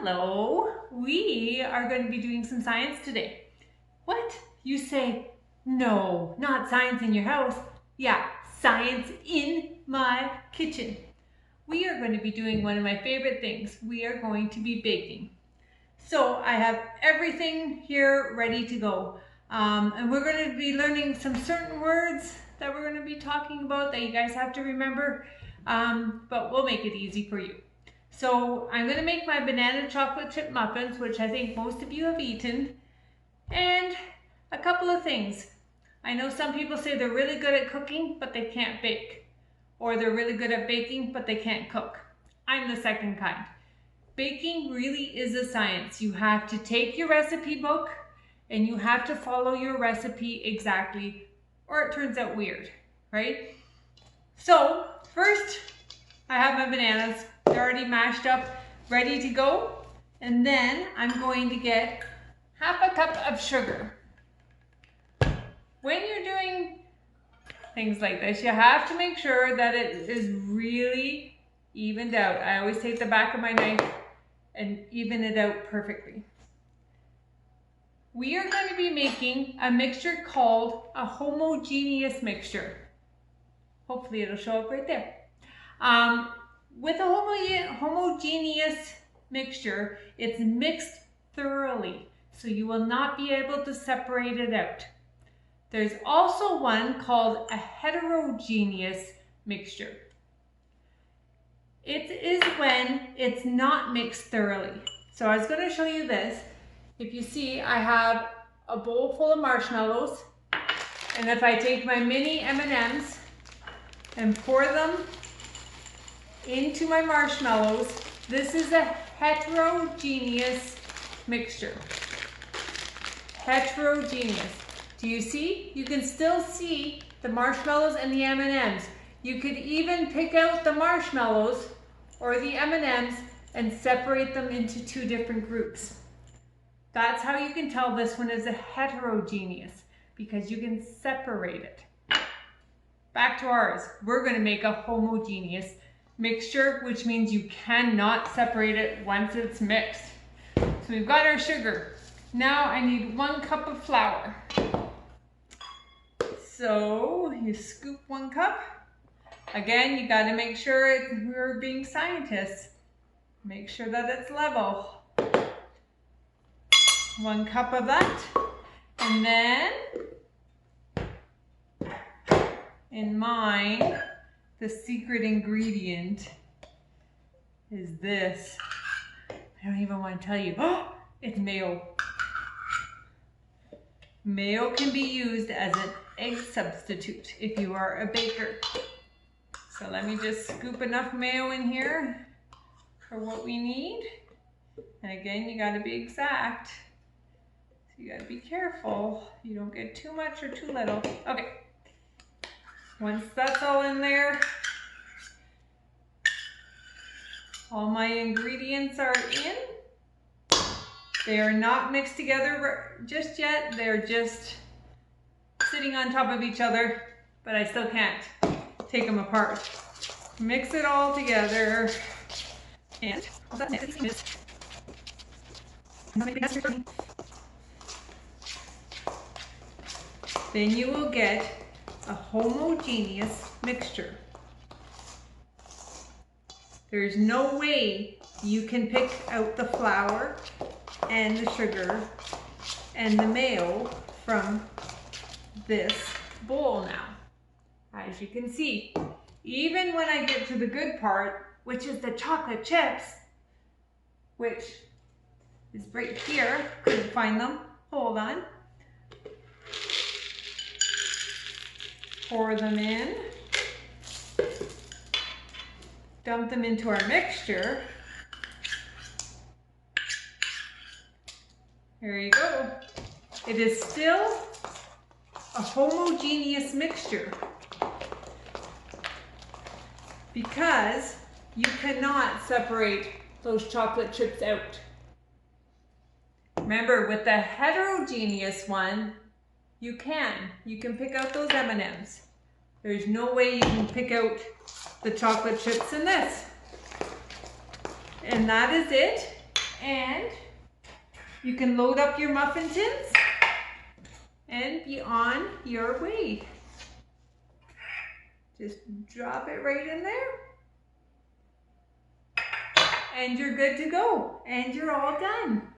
Hello, we are going to be doing some science today. What? You say, no, not science in your house. Yeah, science in my kitchen. We are going to be doing one of my favorite things. We are going to be baking. So I have everything here ready to go. And we're going to be learning some certain words that we're going to be talking about that you guys have to remember. But we'll make it easy for you. So I'm going to make my banana chocolate chip muffins, which I think most of you have eaten. And a couple of things. I know some people say they're really good at cooking, but they can't bake. Or they're really good at baking, but they can't cook. I'm the second kind. Baking really is a science. You have to take your recipe book and you have to follow your recipe exactly, or it turns out weird, right? So first, I have my bananas. They're already mashed up, ready to go. And then I'm going to get half a cup of sugar. When you're doing things like this, you have to make sure that it is really evened out. I always take the back of my knife and even it out perfectly. We are going to be making a mixture called a homogeneous mixture. Hopefully it'll show up right there. With a homogeneous mixture, it's mixed thoroughly, so you will not be able to separate it out. There's also one called a heterogeneous mixture. It is when it's not mixed thoroughly. So I was going to show you this. If you see, I have a bowl full of marshmallows, and if I take my mini M&Ms and pour them into my marshmallows, this is a heterogeneous mixture. Heterogeneous. Do you see? You can still see the marshmallows and the M&Ms. You could even pick out the marshmallows or the M&Ms and separate them into two different groups. That's how you can tell this one is a heterogeneous, because you can separate it. Back to ours. We're going to make a homogeneous mixture, which means you cannot separate it once it's mixed. So we've got our sugar. Now I need 1 cup of flour. So you scoop 1 cup. Again, you got to make sure we're being scientists. Make sure that it's level. 1 cup of that. And then in mine, the secret ingredient is this. I don't even want to tell you. Oh, it's mayo. Mayo can be used as an egg substitute if you are a baker. So let me just scoop enough mayo in here for what we need. And again, you got to be exact. So you got to be careful. You don't get too much or too little. Okay. Once that's all in there, all my ingredients are in. They are not mixed together just yet. They're just sitting on top of each other, but I still can't take them apart. Mix it all together. And all that next is then you will get a homogeneous mixture. There's no way you can pick out the flour and the sugar and the mayo from this bowl now. As you can see, even when I get to the good part, which is the chocolate chips, which is right here, couldn't find them, hold on. Pour them in, dump them into our mixture. There you go. It is still a homogeneous mixture because you cannot separate those chocolate chips out. Remember, with the heterogeneous one, you can pick out those M&Ms. There's no way you can pick out the chocolate chips in this. And that is it. And you can load up your muffin tins and be on your way. Just drop it right in there. And you're good to go. And you're all done.